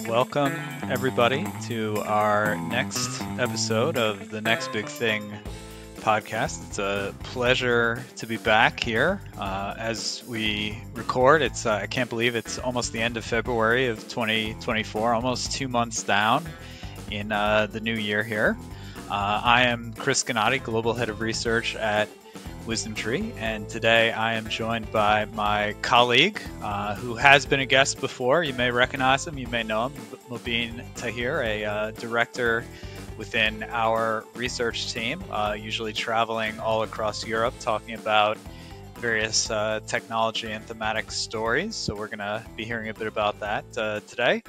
Welcome everybody to our next episode of the Next Big Thing podcast. It's a pleasure to be back here as we record. I can't believe it's almost the end of February of 2024, almost 2 months down in the new year here. I am Chris Gennady, Global Head of Research at WisdomTree, and today I am joined by my colleague who has been a guest before. You may recognize him, you may know him, Mobeen, a director within our research team, usually traveling all across Europe talking about various technology and thematic stories. So we're going to be hearing a bit about that today.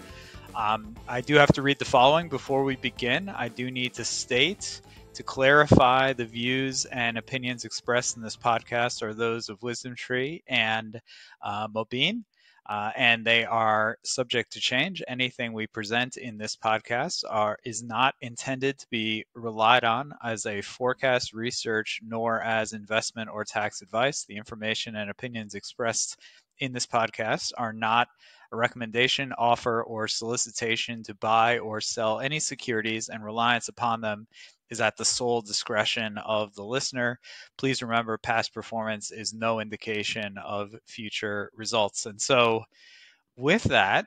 I do have to read the following before we begin. I do need to state, to clarify, the views and opinions expressed in this podcast are those of WisdomTree and Mobeen, and they are subject to change. Anything we present in this podcast is not intended to be relied on as a forecast, research, nor as investment or tax advice. The information and opinions expressed in this podcast are not a recommendation, offer, or solicitation to buy or sell any securities, and reliance upon them is at the sole discretion of the listener. Please remember, past performance is no indication of future results. And so with that,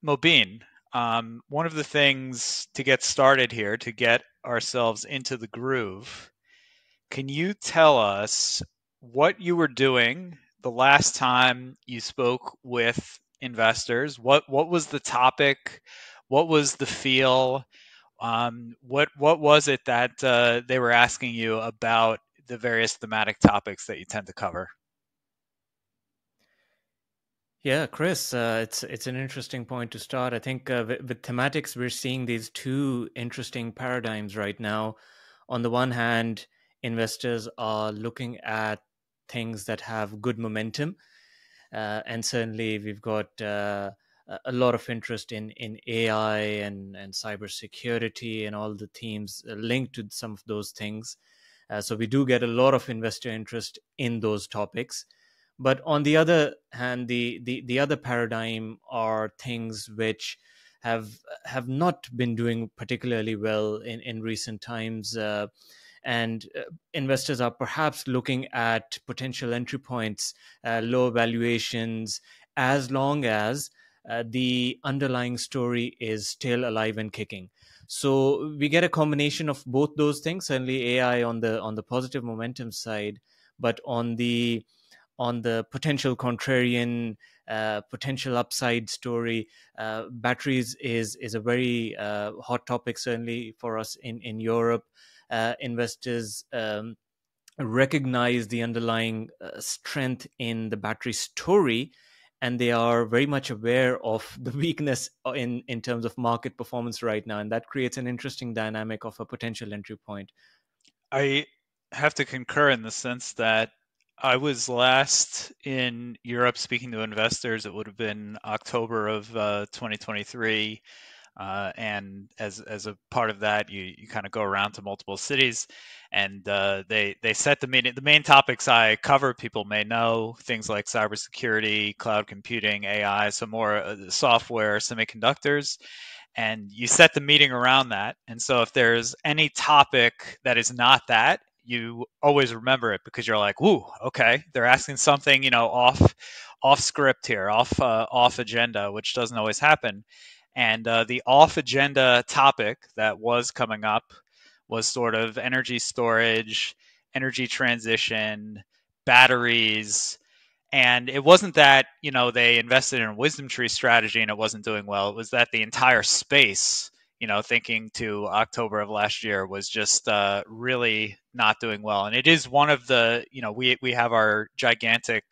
Mobeen, one of the things to get started here, to get ourselves into the groove, can you tell us what you were doing the last time you spoke with investors? What was the topic? What was the feel? What was it that they were asking you about the various thematic topics that you tend to cover? Yeah, Chris, it's an interesting point to start. I think with thematics, we're seeing these two interesting paradigms right now. On the one hand, investors are looking at things that have good momentum, and certainly we've got a lot of interest in AI and cybersecurity and all the themes linked to some of those things. So we do get a lot of investor interest in those topics. But on the other hand, the other paradigm are things which have not been doing particularly well in recent times. And investors are perhaps looking at potential entry points, low valuations, as long as the underlying story is still alive and kicking. So we get a combination of both those things. Certainly AI on the positive momentum side, but on the potential contrarian, potential upside story, batteries is a very hot topic, certainly for us in Europe. Investors recognize the underlying strength in the battery story, and they are very much aware of the weakness in terms of market performance right now, and that creates an interesting dynamic of a potential entry point. I have to concur in the sense that I was last in Europe speaking to investors. It would have been October of 2023. And as a part of that, you kind of go around to multiple cities, and they set the meeting. The main topics I cover, people may know, things like cybersecurity, cloud computing, AI, so more software, semiconductors, and you set the meeting around that. And so if there's any topic that is not that, you always remember it because you're like, "Ooh, okay, they're asking something, off script here, off agenda," which doesn't always happen. And the off agenda topic that was coming up was sort of energy storage, energy transition, batteries. And it wasn't that, they invested in a wisdom tree strategy and it wasn't doing well. It was that the entire space, thinking to October of last year, was just really not doing well. And it is one of the, we have our gigantic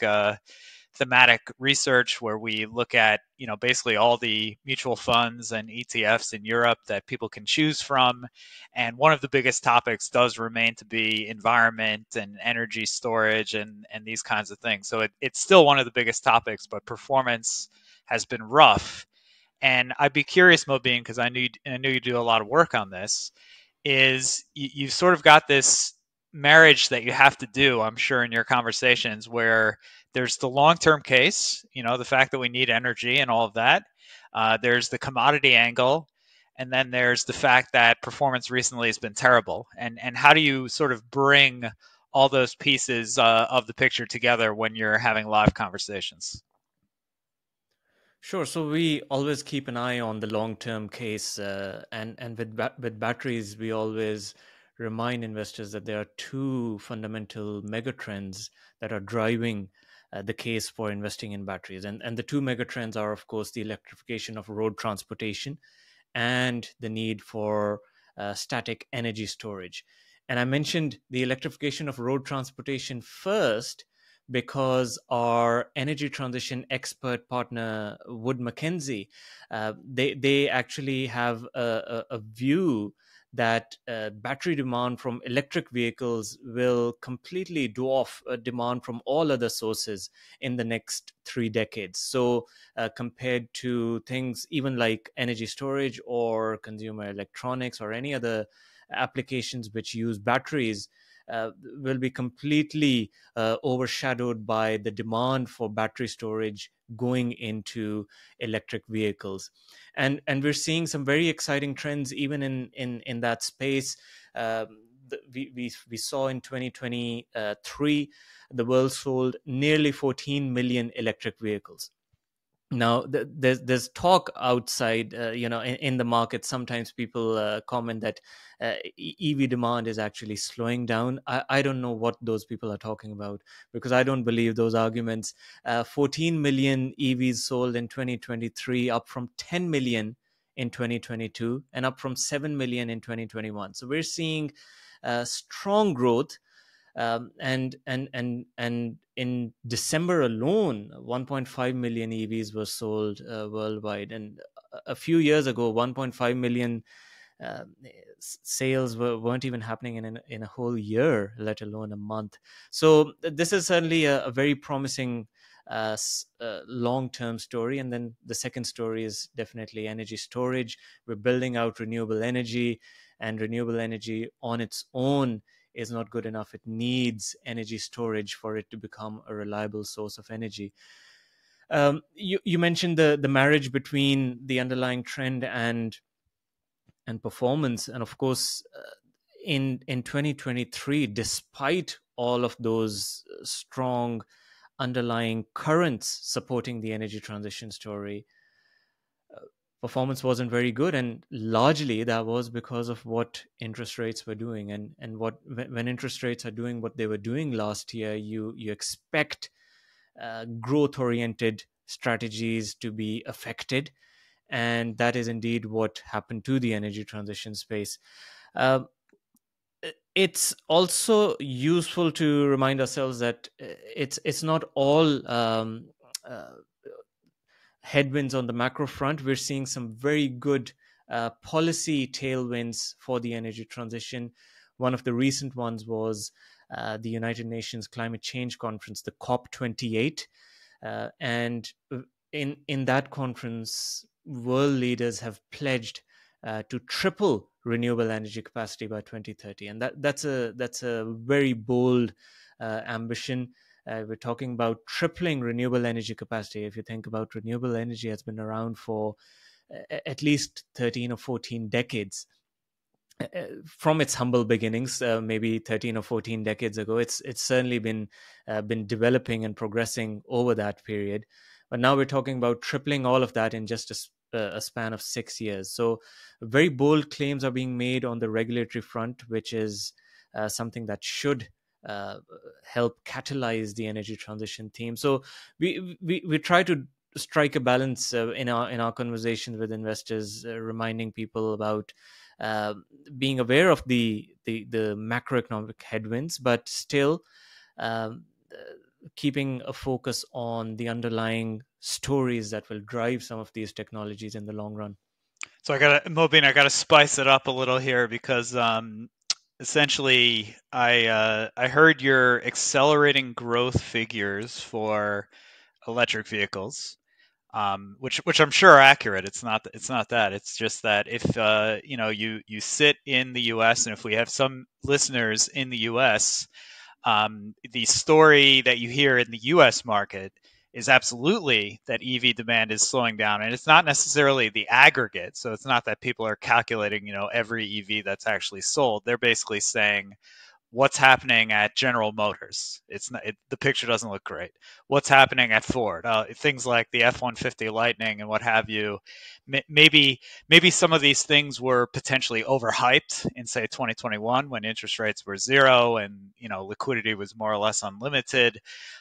thematic research where we look at basically all the mutual funds and ETFs in Europe that people can choose from, and one of the biggest topics does remain to be environment and energy storage and these kinds of things. So it's still one of the biggest topics, but performance has been rough. And I'd be curious, Mobeen, because I knew you do a lot of work on this, is you've sort of got this marriage that you have to do, I'm sure, in your conversations, where there's the long-term case, the fact that we need energy and all of that. There's the commodity angle, and then there's the fact that performance recently has been terrible. And how do you sort of bring all those pieces of the picture together when you're having live conversations? Sure. So we always keep an eye on the long-term case, and with batteries, we always remind investors that there are two fundamental megatrends that are driving the case for investing in batteries, and the two megatrends are, of course, the electrification of road transportation and the need for static energy storage. And I mentioned the electrification of road transportation first because our energy transition expert partner, Wood Mackenzie, they actually have a view that battery demand from electric vehicles will completely dwarf demand from all other sources in the next 3 decades. So, compared to things even like energy storage or consumer electronics or any other applications which use batteries, will be completely overshadowed by the demand for battery storage going into electric vehicles. And we're seeing some very exciting trends even in that space. We saw in 2023 the world sold nearly 14 million electric vehicles. Now there's talk outside, in the market. Sometimes people comment that EV demand is actually slowing down. I don't know what those people are talking about, because I don't believe those arguments. 14 million EVs sold in 2023, up from 10 million in 2022 and up from 7 million in 2021. So we're seeing strong growth. And in December alone, 1.5 million EVs were sold worldwide, and a few years ago, 1.5 million uh, sales weren't even happening in a whole year, let alone a month. So this is certainly a very promising long-term story. And then the second story is definitely energy storage. We're building out renewable energy, and renewable energy on its own is not good enough. It needs energy storage for it to become a reliable source of energy. You mentioned the marriage between the underlying trend and performance, and of course, in 2023, despite all of those strong underlying currents supporting the energy transition story, performance wasn't very good, and largely that was because of what interest rates were doing. And when interest rates are doing what they were doing last year, you expect growth oriented strategies to be affected, and that is indeed what happened to the energy transition space. Uh, it's also useful to remind ourselves that it's not all uh, headwinds on the macro front. We're seeing some very good policy tailwinds for the energy transition. One of the recent ones was the United Nations Climate Change Conference, the COP28, and in that conference, world leaders have pledged to triple renewable energy capacity by 2030, and that's a very bold ambition. We're talking about tripling renewable energy capacity. If you think about, renewable energy has been around for at least 13 or 14 decades. From its humble beginnings, maybe 13 or 14 decades ago, it's certainly been developing and progressing over that period. But now we're talking about tripling all of that in just a span of 6 years. So very bold claims are being made on the regulatory front, which is something that should uh, help catalyze the energy transition theme. So we try to strike a balance in our conversations with investors, reminding people about uh, being aware of the macroeconomic headwinds, but still keeping a focus on the underlying stories that will drive some of these technologies in the long run. So Mobeen, I gotta spice it up a little here because essentially I heard your accelerating growth figures for electric vehicles. which I'm sure are accurate. It's not that. It's just that if you sit in the U.S. and if we have some listeners in the U.S., the story that you hear in the U.S. market is absolutely that EV demand is slowing down, and it's not necessarily the aggregate. So it's not that people are calculating, every EV that's actually sold. They're basically saying what's happening at General Motors. It's not, the picture doesn't look great. What's happening at Ford? Things like the F-150 Lightning and what have you. Maybe some of these things were potentially overhyped in say 2021 when interest rates were zero and liquidity was more or less unlimited,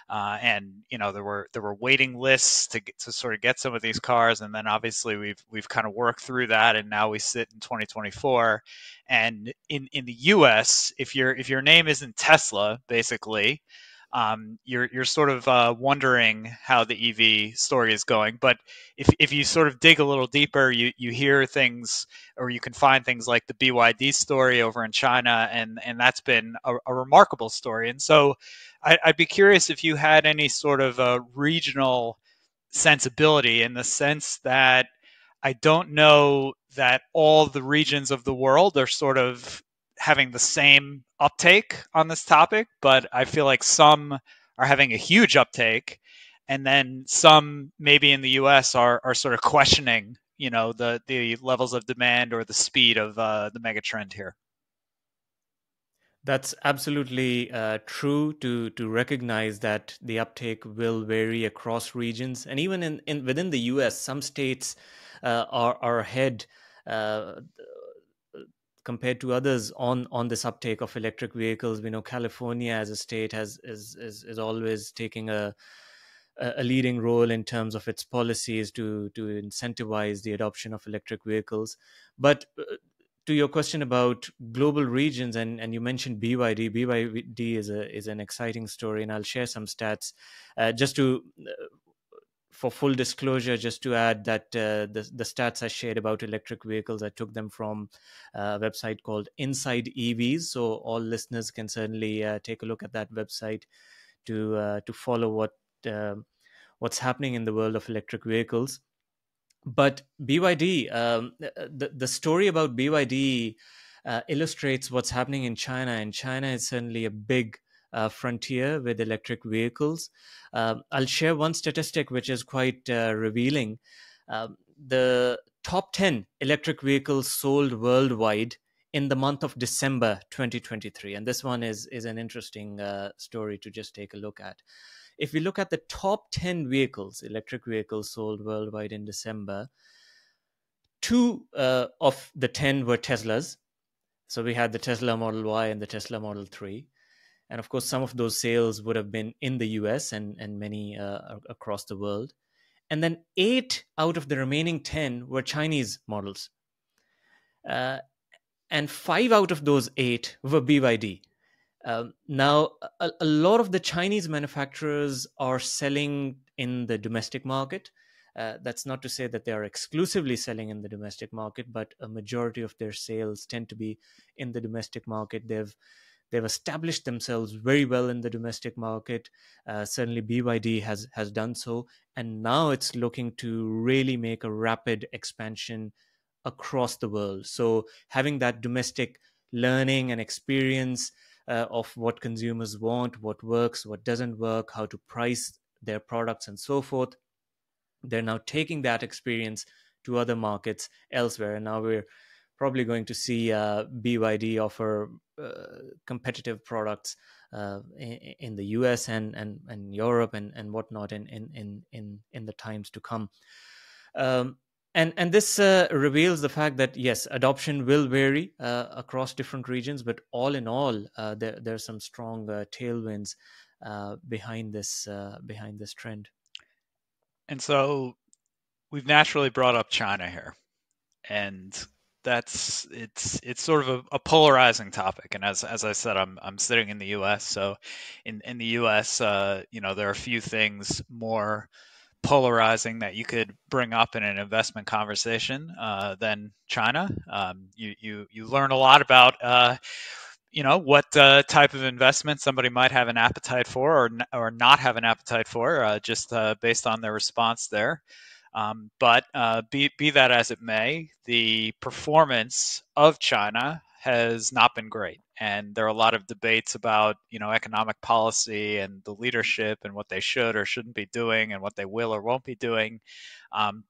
and there were waiting lists to sort of get some of these cars, and then obviously we've kind of worked through that, and now we sit in 2024. And in the U.S., if your name isn't Tesla, basically, you're sort of wondering how the EV story is going. But if you sort of dig a little deeper, you hear things, or you can find things like the BYD story over in China, and that's been a remarkable story. And so I'd be curious if you had any sort of a regional sensibility, in the sense that I don't know that all the regions of the world are sort of having the same uptake on this topic, but I feel like some are having a huge uptake, and then some maybe in the US are sort of questioning, the levels of demand or the speed of the mega trend here. That's absolutely true to recognize that the uptake will vary across regions, and even in within the U.S., some states are ahead uh, compared to others on this uptake of electric vehicles. We know California as a state is always taking a leading role in terms of its policies to incentivize the adoption of electric vehicles. But to your question about global regions, and you mentioned BYD. BYD is an exciting story, and I'll share some stats just to for full disclosure, just to add that the stats I shared about electric vehicles, I took them from a website called Inside EVs. So all listeners can certainly take a look at that website to follow what's happening in the world of electric vehicles. But BYD, the story about BYD illustrates what's happening in China, and China is certainly a big frontier with electric vehicles. I'll share one statistic which is quite revealing. The top 10 electric vehicles sold worldwide in the month of December 2023. And this one is an interesting story to just take a look at. If we look at the top 10 vehicles, electric vehicles sold worldwide in December, two of the 10 were Teslas. So we had the Tesla Model Y and the Tesla Model 3. And of course, some of those sales would have been in the US and many across the world. And then 8 out of the remaining 10 were Chinese models. And 5 out of those 8 were BYD. Now, a lot of the Chinese manufacturers are selling in the domestic market. That's not to say that they are exclusively selling in the domestic market, but a majority of their sales tend to be in the domestic market. They've established themselves very well in the domestic market. Certainly, BYD has done so, and now it's looking to really make a rapid expansion across the world. So, having that domestic learning and experience of what consumers want, what works, what doesn't work, how to price their products, and so forth. They're now taking that experience to other markets elsewhere. And now we're probably going to see BYD offer competitive products in the US and Europe and whatnot in the times to come. And this reveals the fact that, yes, adoption will vary across different regions, but all in all, there's some strong tailwinds behind this trend. And so we've naturally brought up China here, and it's sort of a polarizing topic. And as I said, I'm sitting in the U.S., so in the U.S., there are a few things more polarizing that you could bring up in an investment conversation than China. You learn a lot about what type of investment somebody might have an appetite for or not have an appetite for, just based on their response there. But be that as it may, the performance of China has not been great, and there are a lot of debates about economic policy and the leadership and what they should or shouldn't be doing and what they will or won't be doing.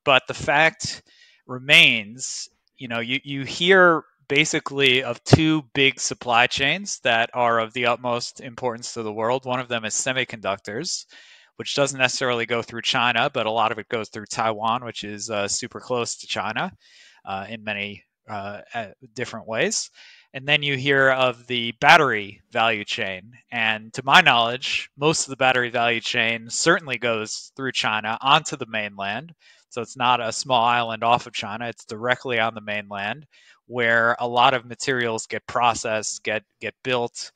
But the fact remains, you hear basically of two big supply chains that are of the utmost importance to the world. One of them is semiconductors, which doesn't necessarily go through China, but a lot of it goes through Taiwan, which is super close to China in many different ways. And then you hear of the battery value chain. And to my knowledge, most of the battery value chain certainly goes through China onto the mainland. So it's not a small island off of China, it's directly on the mainland where a lot of materials get processed, get built,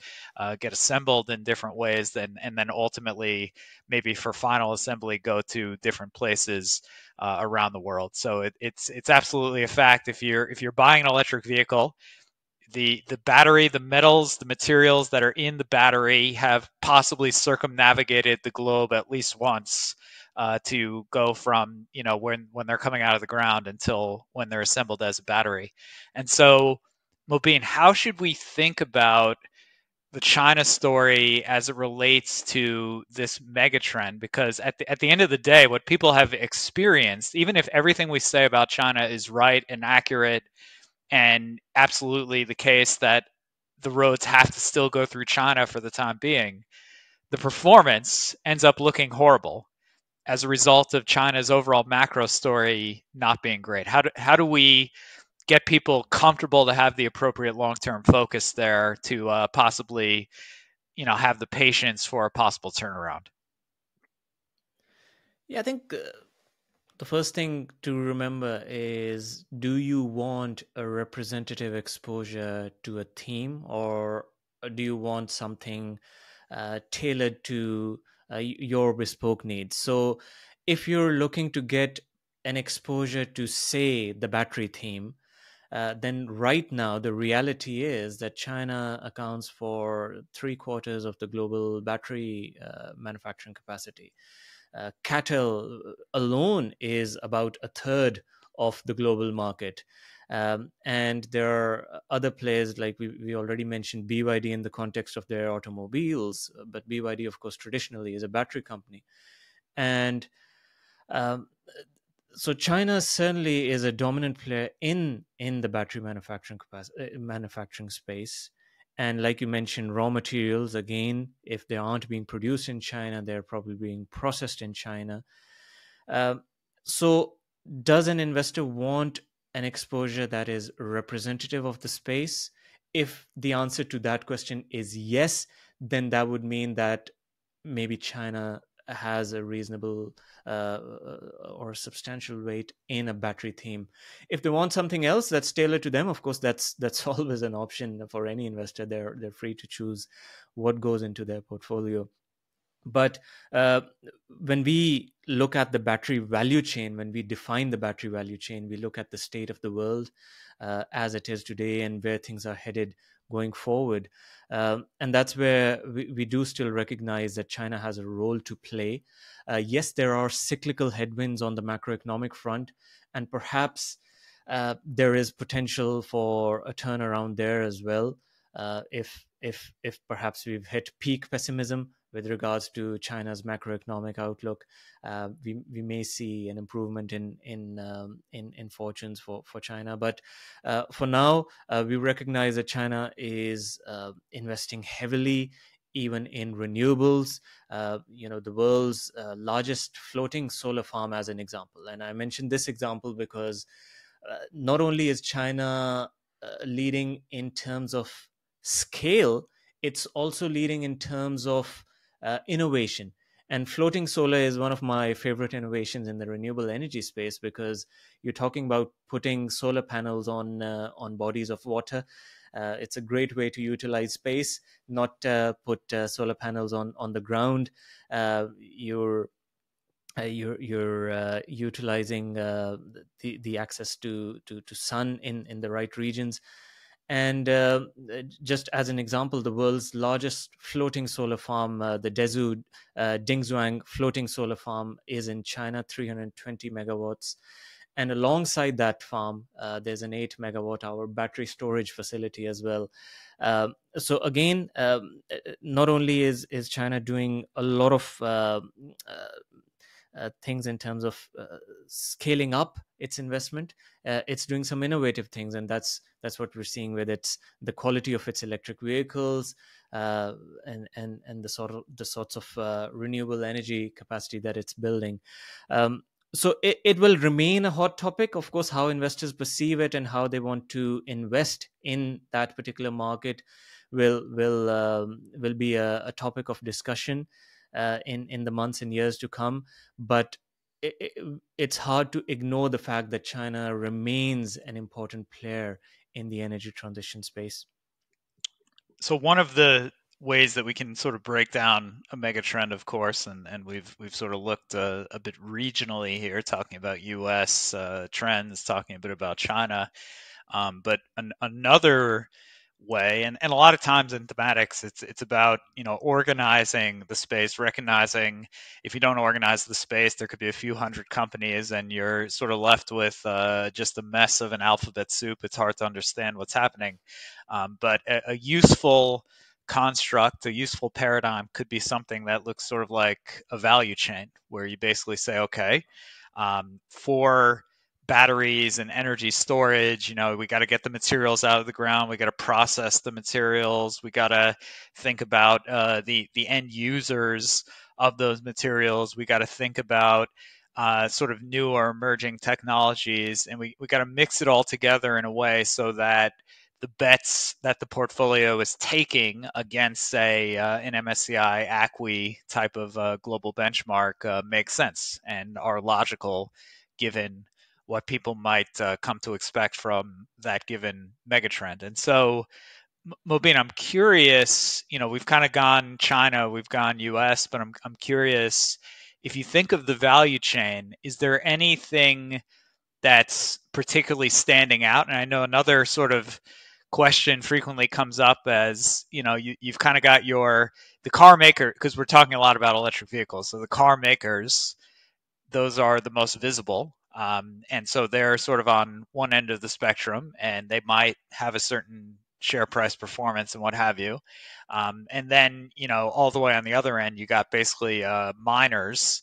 get assembled in different ways, and then ultimately, maybe for final assembly, go to different places around the world. So it's absolutely a fact. If you're buying an electric vehicle, the battery, the metals, the materials that are in the battery have possibly circumnavigated the globe at least once to go from when they're coming out of the ground until when they're assembled as a battery. And so, Mobeen, how should we think about the China story as it relates to this mega trend? Because at the end of the day, what people have experienced, even if everything we say about China is right and accurate and absolutely the case that the roads have to still go through China for the time being, the performance ends up looking horrible as a result of China's overall macro story not being great. How do we get people comfortable to have the appropriate long-term focus there to possibly have the patience for a possible turnaround? Yeah, I think the first thing to remember is, do you want a representative exposure to a theme, or do you want something tailored to your bespoke needs? So if you're looking to get an exposure to, say, the battery theme, then right now the reality is that China accounts for 3/4 of the global battery manufacturing capacity. Cattle alone is about a third of the global market. And there are other players, like we already mentioned BYD in the context of their automobiles, but BYD, of course, traditionally is a battery company. And um, so China certainly is a dominant player in the battery manufacturing space. And like you mentioned, raw materials, again, if they aren't being produced in China, they're probably being processed in China. uh, so does an investor want an exposure that is representative of the space? If the answer to that question is yes, then that would mean that maybe China has a reasonable or substantial weight in a battery theme. If they want something else that's tailored to them, of course, that's always an option for any investor. They're free to choose what goes into their portfolio. But uh, when we look at the battery value chain, when we define the battery value chain, we look at the state of the world as it is today and where things are headed going forward. And that's where we do still recognize that China has a role to play. Yes, there are cyclical headwinds on the macroeconomic front, and perhaps there is potential for a turnaround there as well. If perhaps we've hit peak pessimism with regards to China's macroeconomic outlook, we may see an improvement in fortunes for China. But for now, we recognize that China is investing heavily, even in renewables. The world's largest floating solar farm, as an example. And I mentioned this example because not only is China leading in terms of scale, it's also leading in terms of innovation. And floating solar is one of my favorite innovations in the renewable energy space, because you're talking about putting solar panels on bodies of water. It's a great way to utilize space, not put solar panels on the ground. You're utilizing the access to sun in the right regions. And just as an example, the world's largest floating solar farm, the Dezu Dingzhuang floating solar farm, is in China, 320 megawatts. And alongside that farm, there's an 8 megawatt hour battery storage facility as well. So again, not only is China doing a lot of things in terms of scaling up its investment, it's doing some innovative things, and that's what we're seeing with its the quality of its electric vehicles, and the sorts of renewable energy capacity that it's building. Um, so it will remain a hot topic, of course. How investors perceive it and how they want to invest in that particular market will be a topic of discussion in the months and years to come. But it's hard to ignore the fact that China remains an important player in the energy transition space. So one of the ways that we can sort of break down a mega trend, of course, and we've sort of looked a bit regionally here, talking about U.S. Trends, talking a bit about China. But another way, and a lot of times in thematics, it's about organizing the space, recognizing if you don't organize the space, there could be a few hundred companies, and you're sort of left with just a mess of an alphabet soup. It's hard to understand what's happening. But a useful construct, a useful paradigm could be something that looks sort of like a value chain, where you basically say, okay, for batteries and energy storage, we got to get the materials out of the ground, we got to process the materials, we got to think about the end users of those materials, we got to think about sort of new or emerging technologies, and we got to mix it all together in a way so that the bets that the portfolio is taking against, say, an MSCI ACWI type of global benchmark make sense and are logical, given what people might come to expect from that given megatrend. And so, Mobeen, I'm curious. We've kind of gone China, we've gone US, but I'm curious, if you think of the value chain, is there anything that's particularly standing out? And I know another sort of question frequently comes up as you've kind of got the car maker, because we're talking a lot about electric vehicles, so the car makers, those are the most visible, and so they're sort of on one end of the spectrum, and they might have a certain share price performance and what have you, and then all the way on the other end you got basically miners,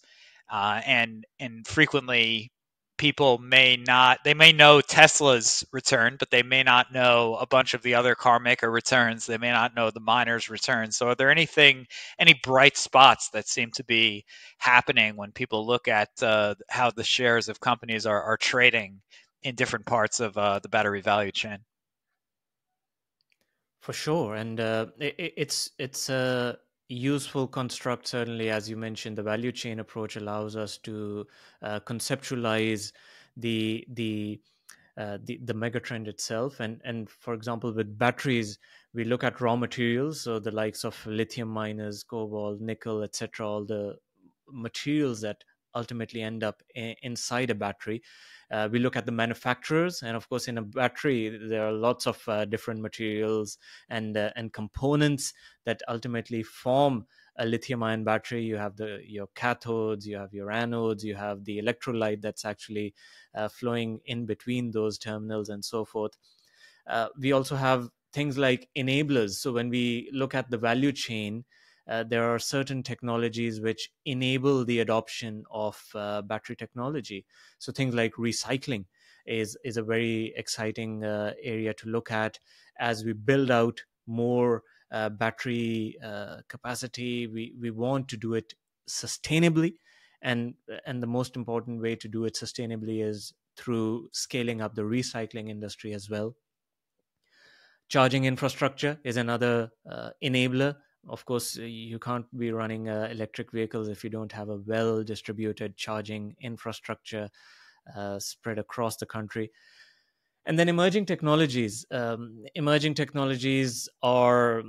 and frequently people they may know Tesla's return, but they may not know a bunch of the other car maker returns. They may not know the miners' returns. So are there any bright spots that seem to be happening when people look at how the shares of companies are trading in different parts of the battery value chain? For sure, and it's a useful construct. Certainly, as you mentioned, the value chain approach allows us to conceptualize the megatrend itself. And for example, with batteries, we look at raw materials, so the likes of lithium miners, cobalt, nickel, etc., all the materials that ultimately end up inside a battery. We look at the manufacturers, and of course, in a battery, there are lots of different materials and components that ultimately form a lithium-ion battery. You have your cathodes, you have your anodes, you have the electrolyte that's actually flowing in between those terminals, and so forth. We also have things like enablers. So when we look at the value chain, there are certain technologies which enable the adoption of battery technology. So things like recycling is a very exciting area to look at as we build out more battery capacity. We want to do it sustainably, and the most important way to do it sustainably is through scaling up the recycling industry as well. Charging infrastructure is another enabler. Of course, you can't be running electric vehicles if you don't have a well distributed charging infrastructure spread across the country. And then emerging technologies. Emerging technologies are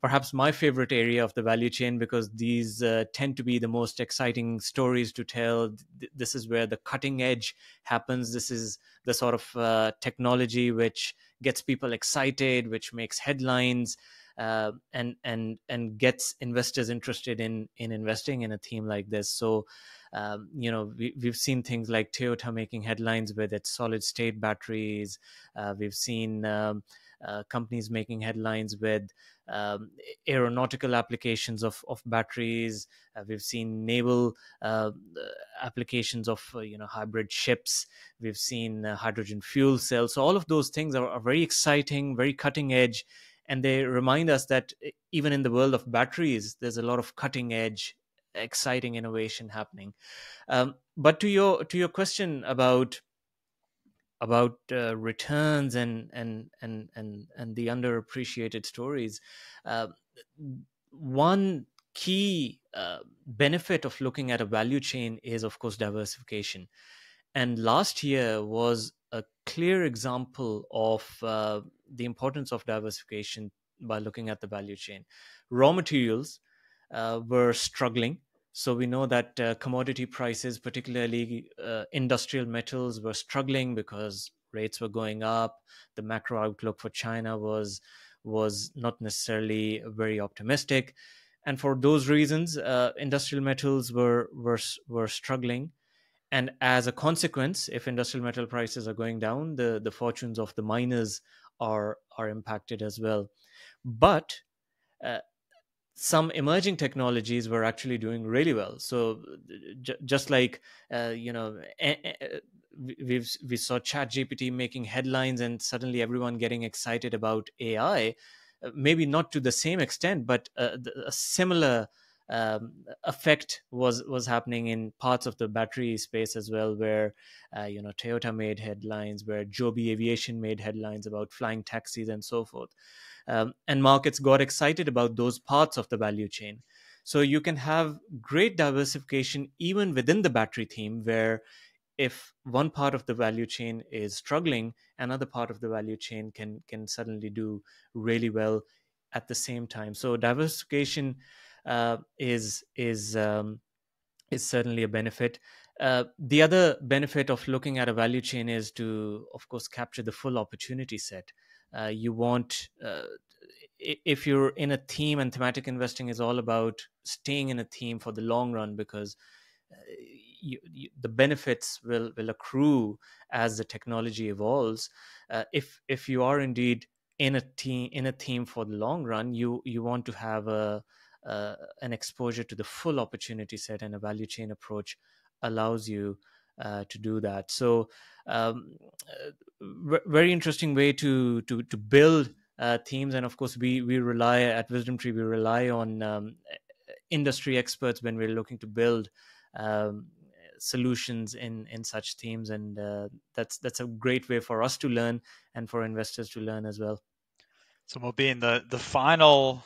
perhaps my favorite area of the value chain, because these tend to be the most exciting stories to tell. This is where the cutting edge happens. This is the sort of technology which gets people excited, which makes headlines, and gets investors interested in investing in a theme like this. So we've seen things like Toyota making headlines with its solid state batteries. We've seen companies making headlines with aeronautical applications of batteries. We've seen naval applications of hybrid ships. We've seen hydrogen fuel cells. So all of those things are very exciting, very cutting edge, and they remind us that even in the world of batteries, there's a lot of cutting edge, exciting innovation happening. But to your question about returns and the underappreciated stories, uh, one key benefit of looking at a value chain is, of course, diversification. And last year was a clear example of the importance of diversification by looking at the value chain. Raw materials were struggling. So we know that commodity prices, particularly industrial metals, were struggling because rates were going up. The macro outlook for China was not necessarily very optimistic, and for those reasons, industrial metals were struggling. And as a consequence, if industrial metal prices are going down, the fortunes of the miners are impacted as well. But uh, some emerging technologies were actually doing really well. So just like we saw ChatGPT making headlines, and suddenly everyone getting excited about AI. Maybe not to the same extent, but a similar effect was happening in parts of the battery space as well, where Toyota made headlines, where Joby Aviation made headlines about flying taxis and so forth. And markets got excited about those parts of the value chain. So you can have great diversification even within the battery theme, where if one part of the value chain is struggling, another part of the value chain can suddenly do really well at the same time. So diversification is certainly a benefit. The other benefit of looking at a value chain is to, of course, capture the full opportunity set. You want, if you're in a theme, and thematic investing is all about staying in a theme for the long run, because uh, the benefits will accrue as the technology evolves. If you are indeed in a theme for the long run, you want to have an exposure to the full opportunity set, and a value chain approach allows you to do that. So very interesting way to build themes. And of course, we rely at Wisdom Tree, we rely on industry experts when we're looking to build um, solutions in such themes. And that's a great way for us to learn, and for investors to learn as well. So Mobeen, the final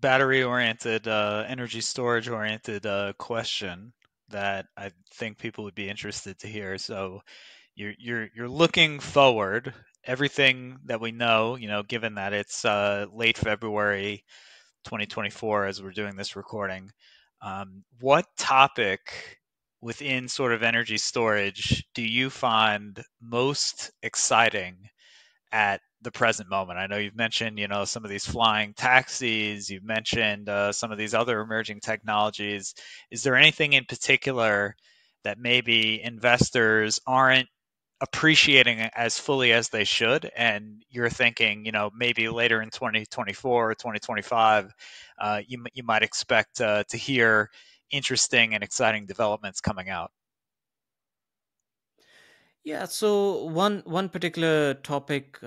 battery-oriented, energy storage-oriented question that I think people would be interested to hear. So you're looking forward, everything that we know, given that it's late February 2024 as we're doing this recording. What topic within sort of energy storage do you find most exciting at the present moment? I know you've mentioned, some of these flying taxis, you've mentioned some of these other emerging technologies. Is there anything in particular that maybe investors aren't appreciating it as fully as they should, and you're thinking, maybe later in 2024 or 2025, you might expect to hear interesting and exciting developments coming out? Yeah, so one particular topic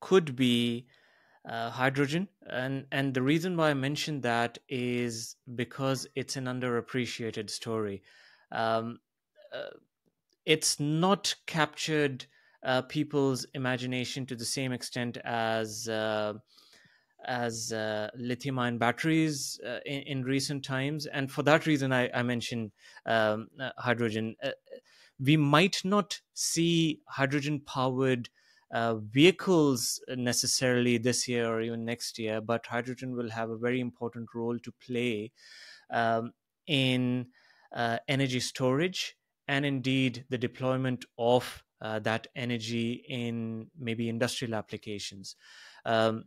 could be hydrogen, and the reason why I mentioned that is because it's an underappreciated story. Um, uh, it's not captured people's imagination to the same extent as lithium-ion batteries in recent times, and for that reason, I mentioned hydrogen. We might not see hydrogen-powered vehicles necessarily this year or even next year, but hydrogen will have a very important role to play um, in energy storage and indeed the deployment of that energy in maybe industrial applications. Um,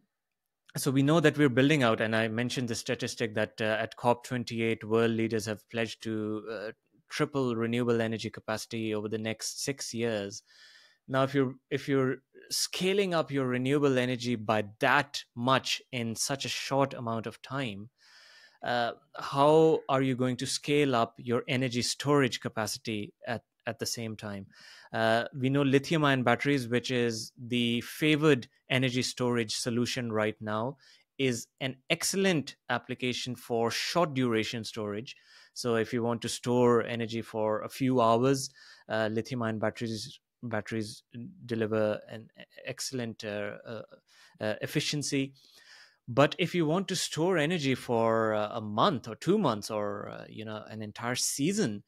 so we know that we're building out, and I mentioned the statistic that at COP28, world leaders have pledged to triple renewable energy capacity over the next 6 years. Now, if you're scaling up your renewable energy by that much in such a short amount of time, how are you going to scale up your energy storage capacity at the same time? We know lithium ion batteries, which is the favored energy storage solution right now, is an excellent application for short duration storage. So if you want to store energy for a few hours, lithium ion batteries deliver an excellent efficiency. But if you want to store energy for a month or 2 months or an entire season,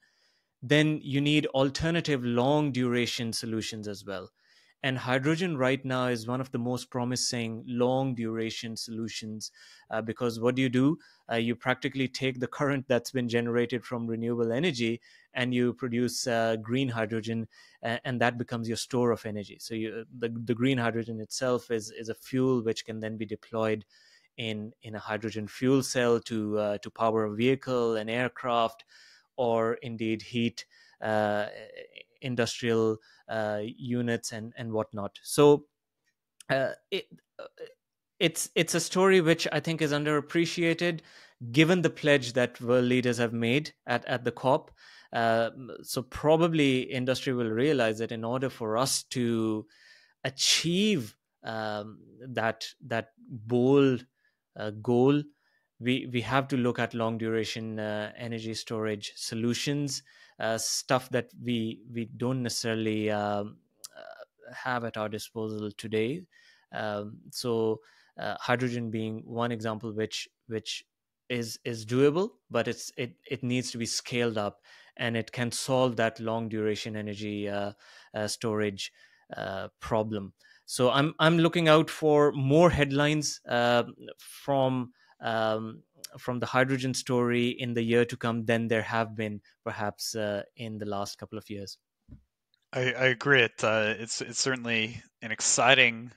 then you need alternative long duration solutions as well. And hydrogen right now is one of the most promising long duration solutions, because what do? You practically take the current that's been generated from renewable energy and you produce green hydrogen, and that becomes your store of energy. So the green hydrogen itself is a fuel which can then be deployed in a hydrogen fuel cell to power a vehicle, an aircraft, or indeed heat uh, industrial units and whatnot. So uh, it, uh, it's a story which I think is underappreciated, given the pledge that world leaders have made at the COP. So probably industry will realize that in order for us to achieve that bold goal, we have to look at long duration energy storage solutions, stuff that we don't necessarily have at our disposal today. So hydrogen being one example which is doable, but it needs to be scaled up, and it can solve that long duration energy storage problem. So I'm looking out for more headlines um, from the hydrogen story in the year to come than there have been perhaps in the last couple of years. I agree. It's certainly an exciting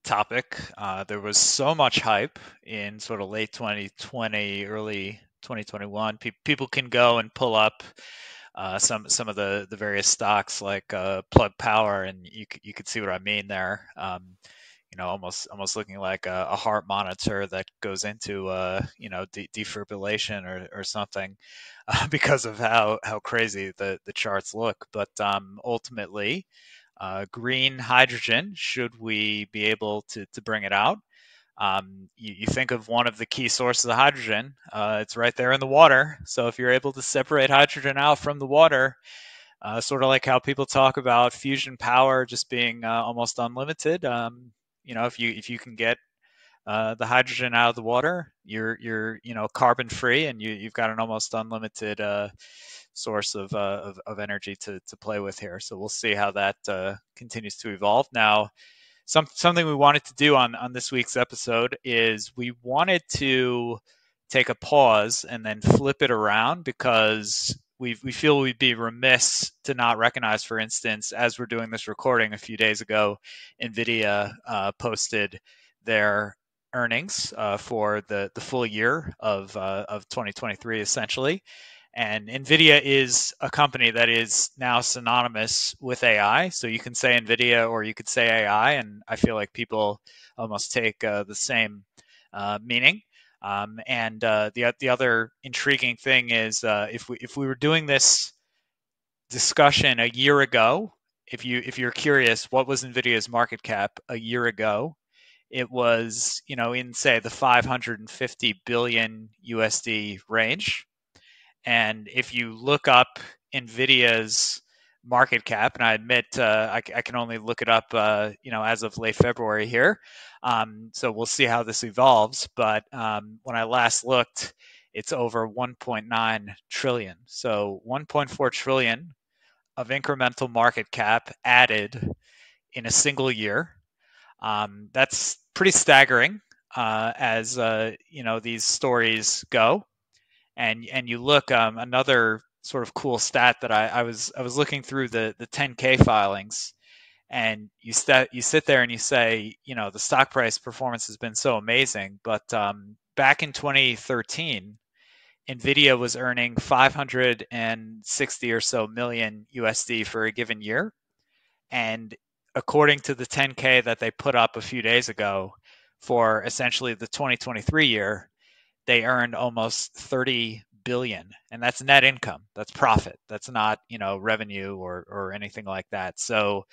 topic. There was so much hype in sort of late 2020, early 2021. People can go and pull up some of the various stocks like Plug Power, and you could see what I mean there. Almost looking like a heart monitor that goes into defibrillation or something, because of how crazy the charts look. But ultimately, green hydrogen, should we be able to bring it out, you think of one of the key sources of hydrogen, it's right there in the water. So if you're able to separate hydrogen out from the water, sort of like how people talk about fusion power just being almost unlimited, if you can get the hydrogen out of the water, you're carbon free, and you've got an almost unlimited source of energy to play with here. So we'll see how that continues to evolve. Now, something we wanted to do on this week's episode is we wanted to take a pause and then flip it around, because we feel we'd be remiss to not recognize, for instance, as we're doing this recording a few days ago, NVIDIA posted their earnings for the full year of 2023, essentially. And NVIDIA is a company that is now synonymous with AI. So you can say NVIDIA or you could say AI, and I feel like people almost take the same meaning. The other intriguing thing is, if we were doing this discussion a year ago, if you're curious, what was NVIDIA's market cap a year ago? It was, in say the 550 billion USD range. And if you look up NVIDIA's market cap, and I admit I can only look it up, as of late February here. So we'll see how this evolves. But when I last looked, it's over 1.9 trillion. So 1.4 trillion of incremental market cap added in a single year. That's pretty staggering as these stories go. And you look, another sort of cool stat that I was looking through the 10K filings, and you sit there and you say, the stock price performance has been so amazing, but back in 2013, NVIDIA was earning 560 or so million USD for a given year, and according to the 10K that they put up a few days ago for essentially the 2023 year, they earned almost 30 billion, and that's net income. That's profit. That's not, revenue or anything like that. So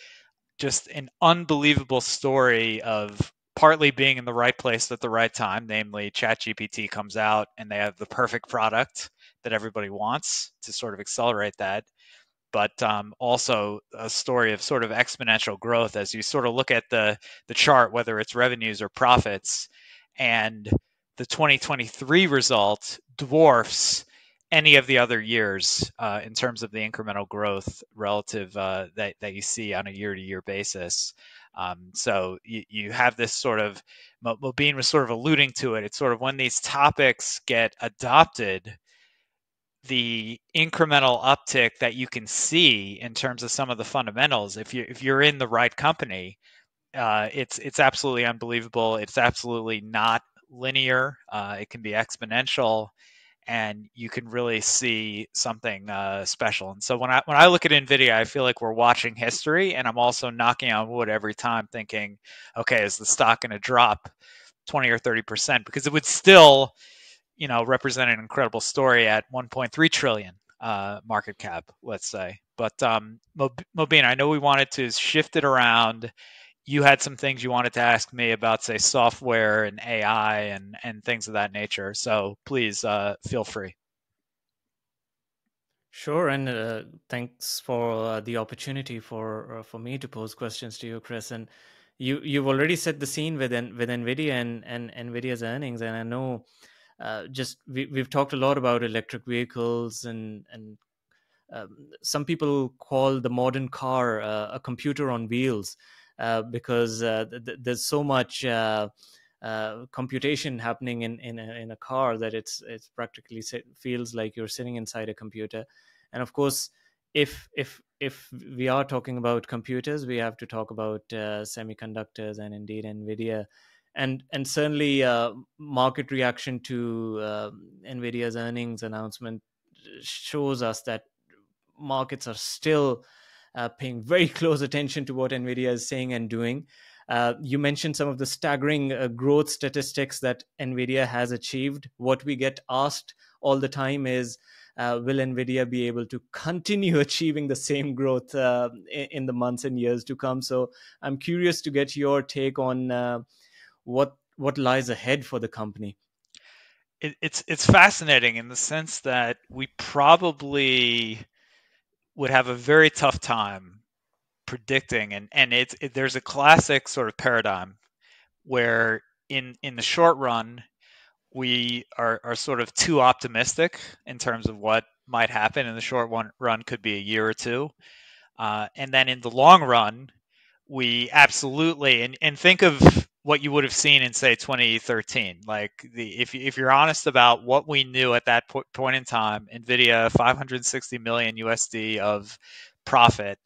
just an unbelievable story of partly being in the right place at the right time, namely ChatGPT comes out and they have the perfect product that everybody wants to sort of accelerate that, but also a story of sort of exponential growth as you sort of look at the chart, whether it's revenues or profits, and the 2023 result dwarfs any of the other years in terms of the incremental growth relative that you see on a year-to-year basis. So you have this sort of, Mobeen was sort of alluding to it. It's sort of when these topics get adopted, the incremental uptick that you can see in terms of some of the fundamentals, if you're in the right company, it's absolutely unbelievable. It's absolutely not linear. It can be exponential, and you can really see something special. And so when I look at NVIDIA, I feel like we're watching history, and I'm also knocking on wood every time, thinking, okay, is the stock going to drop 20 or 30%? Because it would still, represent an incredible story at 1.3 trillion market cap, let's say. But Mobeen, I know we wanted to shift it around. You had some things you wanted to ask me about, say, software and AI and things of that nature. So please feel free. Sure, and thanks for the opportunity for me to pose questions to you, Chris. And you've already set the scene with NVIDIA and NVIDIA's earnings, and I know we've talked a lot about electric vehicles, and some people call the modern car a computer on wheels because there's so much computation happening in a car that it's practically feels like you're sitting inside a computer. And of course, if we are talking about computers, we have to talk about semiconductors, and indeed NVIDIA. And certainly market reaction to NVIDIA's earnings announcement shows us that markets are still paying very close attention to what NVIDIA is saying and doing. You mentioned some of the staggering growth statistics that NVIDIA has achieved. What we get asked all the time is, will NVIDIA be able to continue achieving the same growth in the months and years to come? So I'm curious to get your take on what lies ahead for the company. It's fascinating in the sense that we probably would have a very tough time predicting, and there's a classic sort of paradigm where in the short run we are sort of too optimistic in terms of what might happen in the short run, could be a year or two, and then in the long run we absolutely, and think of what you would have seen in, say, 2013. Like, if you're honest about what we knew at that point in time, NVIDIA 560 million USD of profit,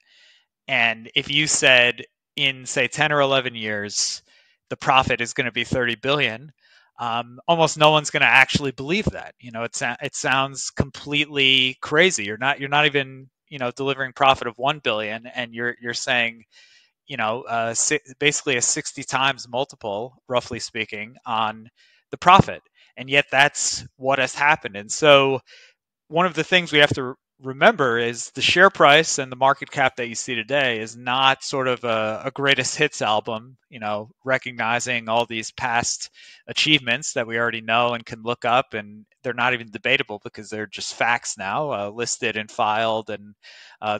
and if you said in, say, 10 or 11 years the profit is going to be 30 billion, almost no one's going to actually believe that. It sounds completely crazy. You're not even, delivering profit of 1 billion, and you're saying, basically a 60 times multiple, roughly speaking, on the profit. And yet that's what has happened. And so one of the things we have to remember is the share price and the market cap that you see today is not sort of a greatest hits album, recognizing all these past achievements that we already know and can look up, and they're not even debatable because they're just facts now, listed and filed and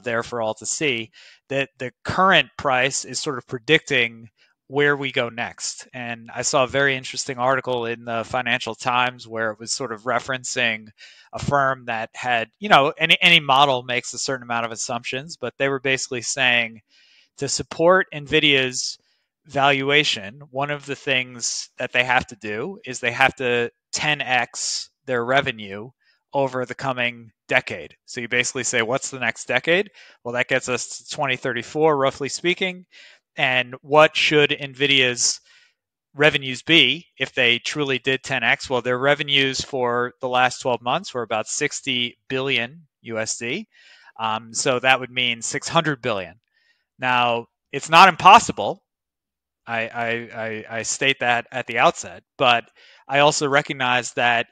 there for all to see. That the current price is sort of predicting where we go next. And I saw a very interesting article in the Financial Times where it was sort of referencing a firm that had, any model makes a certain amount of assumptions, but they were basically saying to support NVIDIA's valuation, one of the things that they have to do is they have to 10x their revenue over the coming decade. So you basically say, what's the next decade? Well, that gets us to 2034, roughly speaking. And what should NVIDIA's revenues be if they truly did 10x? Well, their revenues for the last 12 months were about 60 billion USD. So that would mean 600 billion. Now, it's not impossible. I state that at the outset, but I also recognize that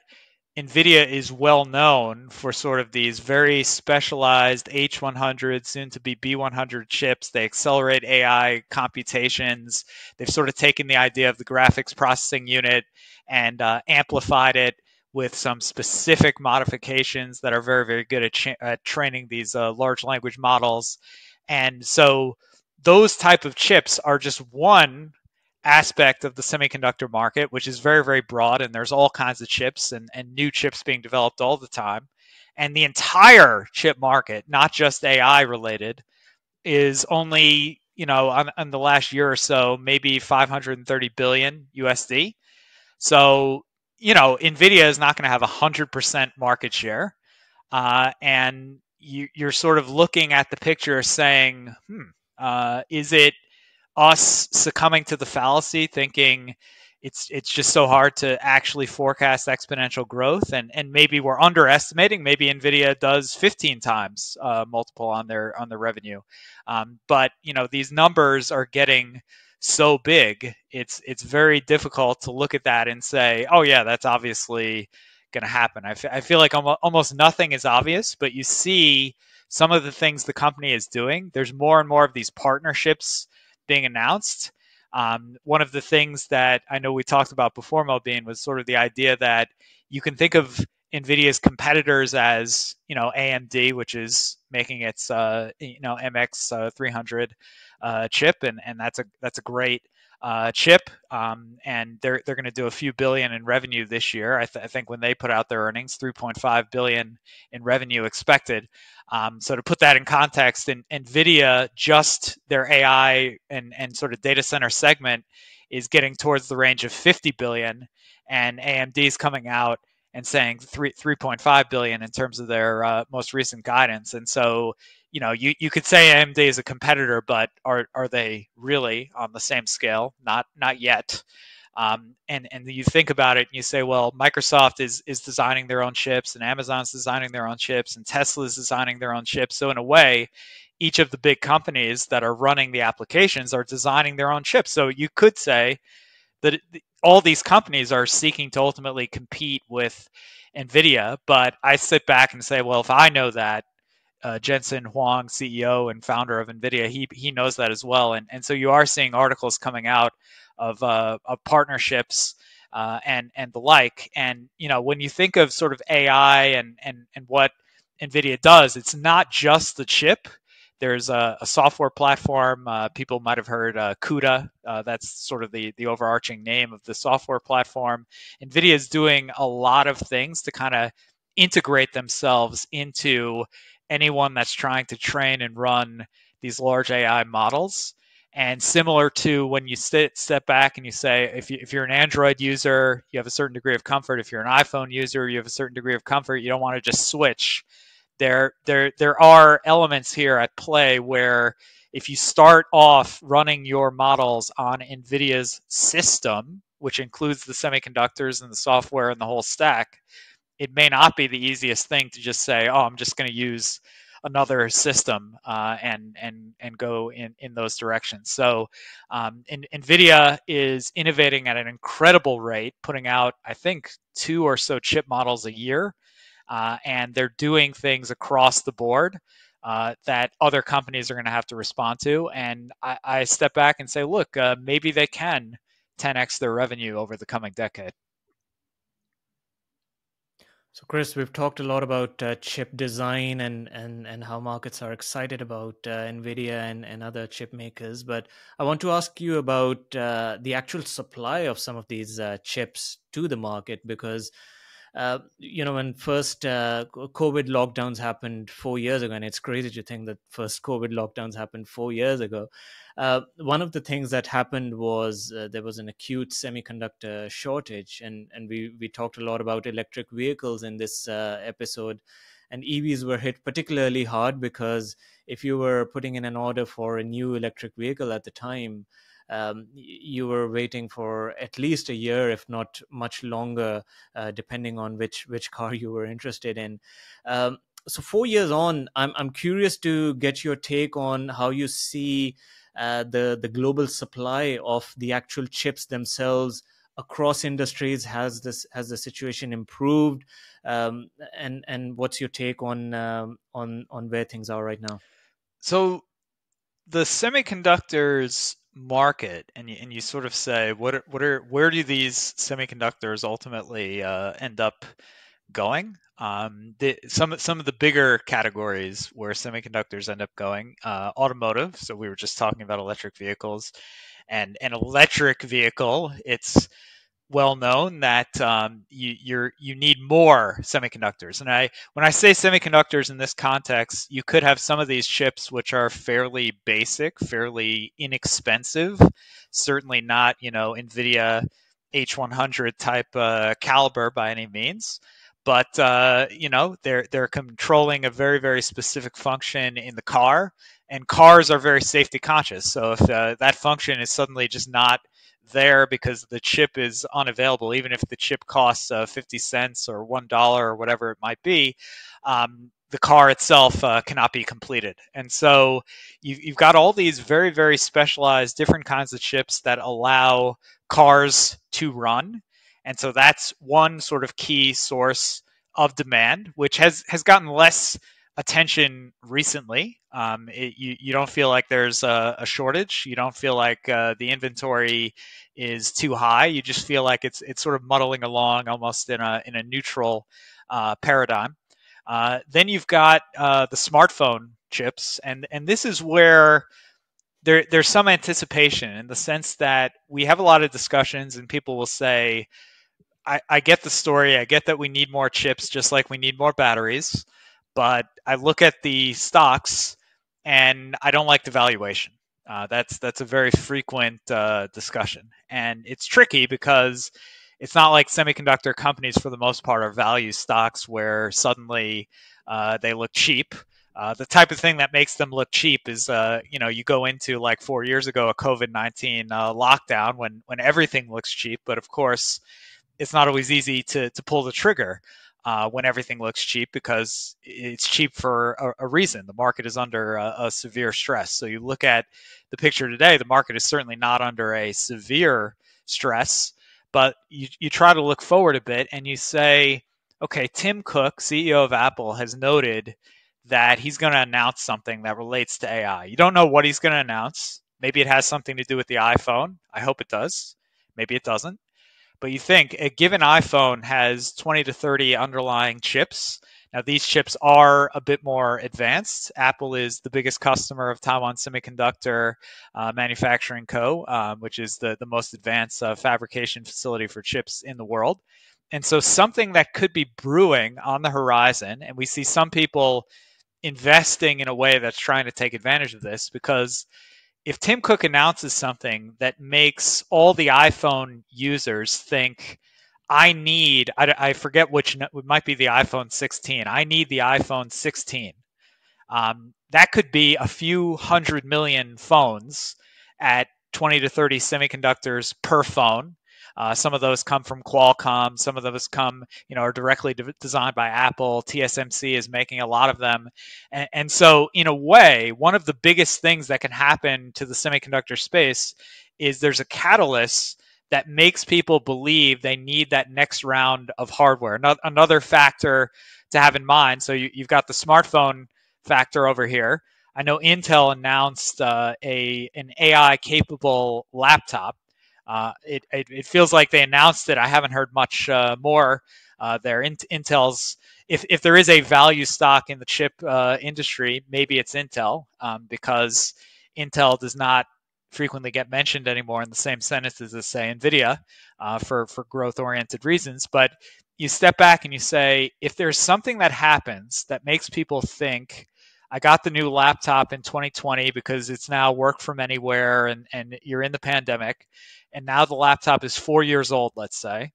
NVIDIA is well known for sort of these very specialized H100, soon to be B100 chips. They accelerate AI computations. They've sort of taken the idea of the graphics processing unit and amplified it with some specific modifications that are very, very good at training these large language models. And so those type of chips are just one aspect of the semiconductor market, which is very, very broad, and there's all kinds of chips and new chips being developed all the time. And the entire chip market, not just AI related, is only, on the last year or so, maybe 530 billion USD. So, NVIDIA is not going to have 100% market share. And you're sort of looking at the picture saying, is it us succumbing to the fallacy, thinking it's just so hard to actually forecast exponential growth, and maybe we're underestimating. Maybe NVIDIA does 15 times multiple on their revenue, but these numbers are getting so big. It's very difficult to look at that and say, oh yeah, that's obviously going to happen. I feel like almost nothing is obvious, but you see some of the things the company is doing. There's more and more of these partnerships being announced. One of the things that I know we talked about before, Mobeen, was sort of the idea that you can think of NVIDIA's competitors as, AMD, which is making its, MX 300 chip, and that's a great chip, and they're going to do a few billion in revenue this year. I think when they put out their earnings, 3.5 billion in revenue expected. So to put that in context, NVIDIA, just their AI and sort of data center segment is getting towards the range of 50 billion, and AMD is coming out and saying 3.5 billion in terms of their most recent guidance. And so, you could say AMD is a competitor, but are they really on the same scale? Not yet. And you think about it and you say, well, Microsoft is designing their own chips, and Amazon's designing their own chips, and Tesla's designing their own chips. So in a way, each of the big companies that are running the applications are designing their own chips. So you could say that all these companies are seeking to ultimately compete with NVIDIA. But I sit back and say, well, if I know that, Jensen Huang, CEO and founder of NVIDIA, he knows that as well. And so you are seeing articles coming out of partnerships and the like. And when you think of sort of AI and what NVIDIA does, it's not just the chip. There's a software platform. People might have heard CUDA. That's sort of the overarching name of the software platform. NVIDIA is doing a lot of things to kind of integrate themselves into anyone that's trying to train and run these large AI models. And similar to when you step back and you say, if you're an Android user, you have a certain degree of comfort. If you're an iPhone user, you have a certain degree of comfort. You don't want to just switch. There are elements here at play where if you start off running your models on NVIDIA's system, which includes the semiconductors and the software and the whole stack, it may not be the easiest thing to just say, oh, I'm just going to use another system and go in those directions. So NVIDIA is innovating at an incredible rate, putting out, I think, 2 or so chip models a year. And they're doing things across the board that other companies are going to have to respond to. And I step back and say, look, maybe they can 10x their revenue over the coming decade. So, Chris, we've talked a lot about chip design and how markets are excited about NVIDIA and other chip makers. But I want to ask you about the actual supply of some of these chips to the market, because When first COVID lockdowns happened 4 years ago, and it's crazy to think that first COVID lockdowns happened 4 years ago. One of the things that happened was there was an acute semiconductor shortage, and we talked a lot about electric vehicles in this episode. And EVs were hit particularly hard because if you were putting in an order for a new electric vehicle at the time, you were waiting for at least a year, if not much longer, depending on which car you were interested in. So 4 years on, I'm curious to get your take on how you see the global supply of the actual chips themselves across industries. Has the situation improved, and what's your take on where things are right now? So the semiconductors market, and you sort of say, where do these semiconductors ultimately end up going? Some of the bigger categories where semiconductors end up going, automotive. So we were just talking about electric vehicles, and an electric vehicle. It's well known that you need more semiconductors. And when I say semiconductors in this context, you could have some of these chips which are fairly basic, fairly inexpensive, certainly not NVIDIA H100 type caliber by any means. But they're controlling a very very specific function in the car, and cars are very safety conscious. So if that function is suddenly just not there because the chip is unavailable, even if the chip costs 50 cents or $1 or whatever it might be, the car itself cannot be completed. And so you've got all these very, very specialized different kinds of chips that allow cars to run. And so that's one sort of key source of demand, which has gotten less attention recently. You don't feel like there's a shortage. You don't feel like the inventory is too high. You just feel like it's sort of muddling along almost in a neutral paradigm. Then you've got the smartphone chips, and this is where there's some anticipation in the sense that we have a lot of discussions, and people will say, I get the story. I get that we need more chips, just like we need more batteries. But I look at the stocks, and I don't like the valuation. That's a very frequent discussion, and it's tricky because it's not like semiconductor companies, for the most part, are value stocks where suddenly they look cheap. The type of thing that makes them look cheap is, you go into like 4 years ago, a COVID-19 lockdown when everything looks cheap, but of course it's not always easy to pull the trigger when everything looks cheap, because it's cheap for a reason. The market is under a severe stress. So you look at the picture today, the market is certainly not under a severe stress, but you try to look forward a bit and you say, okay, Tim Cook, CEO of Apple, has noted that he's going to announce something that relates to AI. You don't know what he's going to announce. Maybe it has something to do with the iPhone. I hope it does. Maybe it doesn't. But you think a given iPhone has 20 to 30 underlying chips. Now, these chips are a bit more advanced. Apple is the biggest customer of Taiwan Semiconductor Manufacturing Co., which is the most advanced fabrication facility for chips in the world. And so something that could be brewing on the horizon, and we see some people investing in a way that's trying to take advantage of this, because if Tim Cook announces something that makes all the iPhone users think, I forget which, it might be the iPhone 16, I need the iPhone 16. That could be a few 100 million phones at 20 to 30 semiconductors per phone. Some of those come from Qualcomm. Some of those are directly designed by Apple. TSMC is making a lot of them. And so, in a way, one of the biggest things that can happen to the semiconductor space is there's a catalyst that makes people believe they need that next round of hardware. Another factor to have in mind. So you've got the smartphone factor over here. I know Intel announced an AI capable laptop. It feels like they announced it. I haven't heard much more there. Intel's, if there is a value stock in the chip industry, maybe it's Intel, because Intel does not frequently get mentioned anymore in the same sentences as, say, NVIDIA, for growth oriented reasons. But you step back and you say, if there's something that happens that makes people think, I got the new laptop in 2020 because it's now work from anywhere, and you're in the pandemic, and now the laptop is 4 years old, let's say,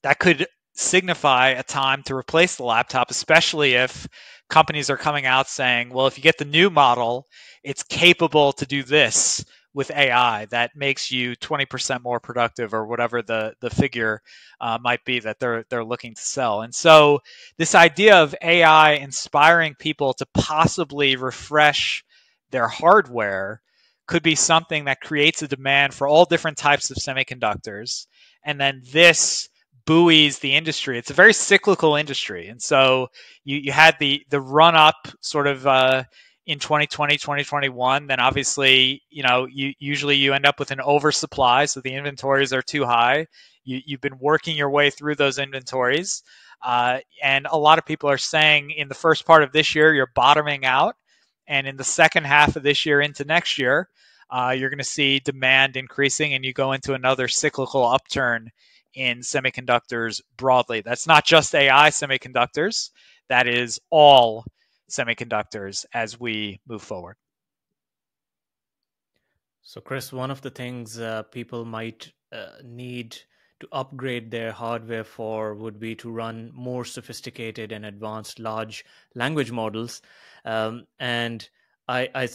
that could signify a time to replace the laptop, especially if companies are coming out saying, well, if you get the new model, it's capable to do this with AI that makes you 20% more productive, or whatever the figure might be that they're looking to sell. And so this idea of AI inspiring people to possibly refresh their hardware could be something that creates a demand for all different types of semiconductors. And then this buoys the industry. It's a very cyclical industry. And so you had the run up sort of in 2020, 2021. Then obviously, you usually you end up with an oversupply. So the inventories are too high. You've been working your way through those inventories. And a lot of people are saying in the first part of this year, you're bottoming out. And in the second half of this year into next year, you're going to see demand increasing, and you go into another cyclical upturn in semiconductors broadly. That's not just AI semiconductors, that is all semiconductors as we move forward. So, Chris, one of the things people might need to upgrade their hardware for would be to run more sophisticated and advanced large language models. And I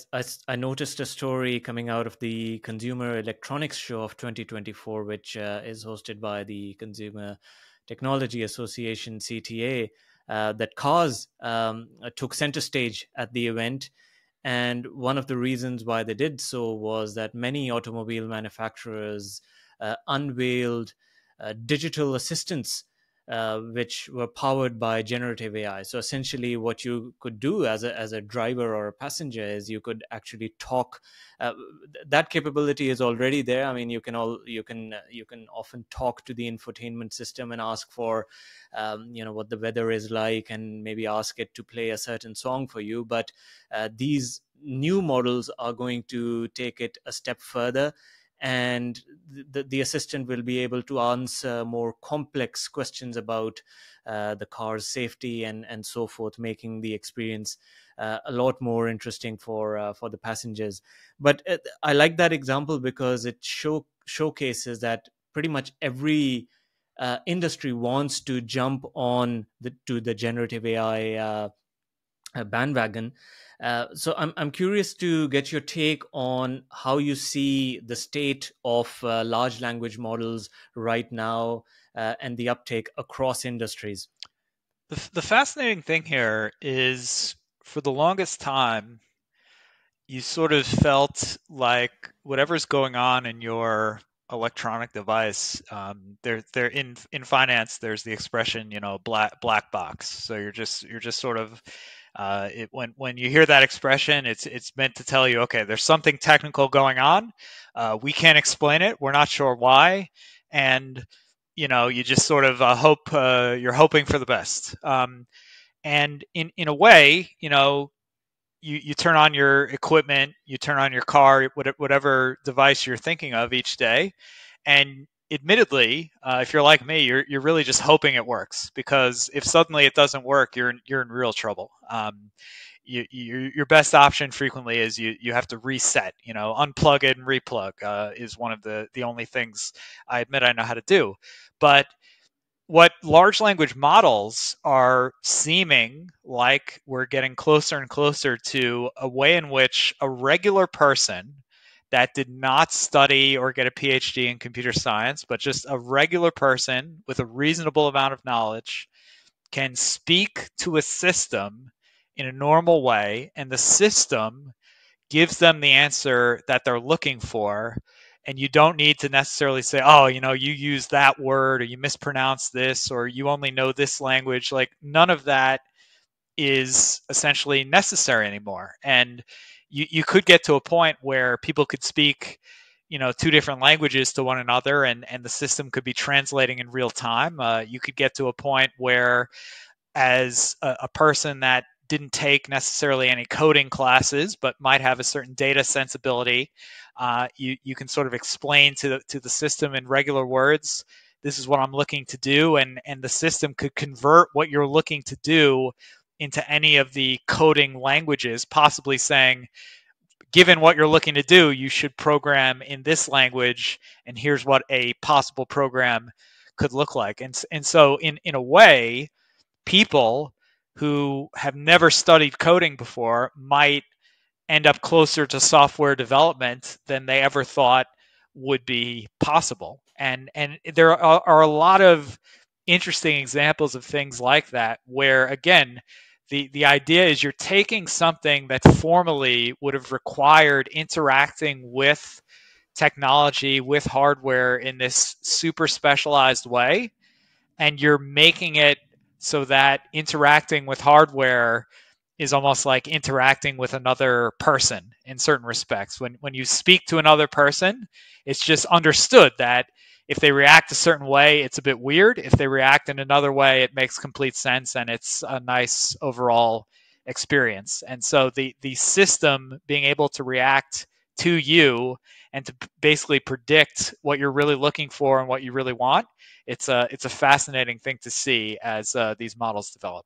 noticed a story coming out of the Consumer Electronics Show of 2024, which is hosted by the Consumer Technology Association, CTA, that cars took center stage at the event. And one of the reasons why they did so was that many automobile manufacturers unveiled digital assistants, which were powered by generative AI. So essentially, what you could do as a driver or a passenger is you could actually talk. That capability is already there. I mean, you can often talk to the infotainment system and ask for, what the weather is like, and maybe ask it to play a certain song for you. But these new models are going to take it a step further, and the assistant will be able to answer more complex questions about the car's safety and so forth, making the experience a lot more interesting for the passengers. But I like that example because it showcases that pretty much every industry wants to jump on to the generative AI bandwagon. So I'm curious to get your take on how you see the state of large language models right now, and the uptake across industries. The fascinating thing here is, for the longest time, you sort of felt like whatever's going on in your electronic device, they're in finance. There's the expression, black box. So you're just sort of when you hear that expression, it's meant to tell you, okay, there's something technical going on. We can't explain it. We're not sure why, and you just sort of hope, you're hoping for the best. And in a way, you turn on your equipment, you turn on your car, whatever device you're thinking of each day, and admittedly, if you're like me, you're really just hoping it works, because if suddenly it doesn't work, you're in real trouble. Your best option frequently is you have to reset, unplug it and replug, is one of the only things I admit I know how to do. But what large language models are seeming like, we're getting closer and closer to a way in which a regular person that did not study or get a PhD in computer science, but just a regular person with a reasonable amount of knowledge, can speak to a system in a normal way, and the system gives them the answer that they're looking for. And you don't need to necessarily say, oh, you use that word, or you mispronounce this, or you only know this language. Like, none of that is essentially necessary anymore. And you could get to a point where people could speak, two different languages to one another, and the system could be translating in real time. You could get to a point where, as a person that didn't take necessarily any coding classes, but might have a certain data sensibility, you can sort of explain to the system in regular words this is what I'm looking to do, and the system could convert what you're looking to do into any of the coding languages, possibly saying, given what you're looking to do, you should program in this language, and here's what a possible program could look like. And so in a way, people who have never studied coding before might end up closer to software development than they ever thought would be possible. And there are a lot of interesting examples of things like that where, again, the idea is you're taking something that formerly would have required interacting with technology, with hardware in this super specialized way, and you're making it so that interacting with hardware is almost like interacting with another person in certain respects. When you speak to another person, it's just understood that if they react a certain way, it's a bit weird. If they react in another way, it makes complete sense and it's a nice overall experience. And so the system being able to react to you and to basically predict what you're really looking for and what you really want, it's a fascinating thing to see as these models develop.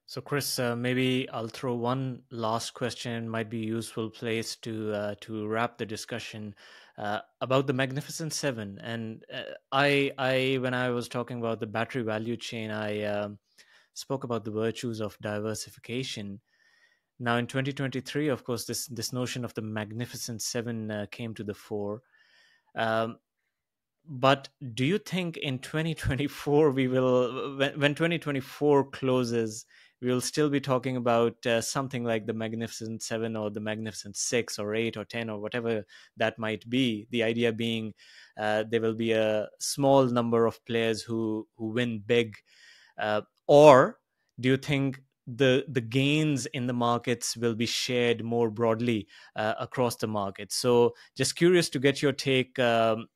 So, Chris, maybe I'll throw one last question. Might be a useful place to wrap the discussion about the Magnificent Seven. And when I was talking about the battery value chain, I spoke about the virtues of diversification. Now, in 2023, of course, this notion of the Magnificent Seven came to the fore. Um, but do you think in 2024 we will, when 2024 closes, we will still be talking about something like the Magnificent Seven or the Magnificent Six or Eight or 10 or whatever that might be? The idea being there will be a small number of players who win big, or do you think the gains in the markets will be shared more broadly across the market? So, just curious to get your take on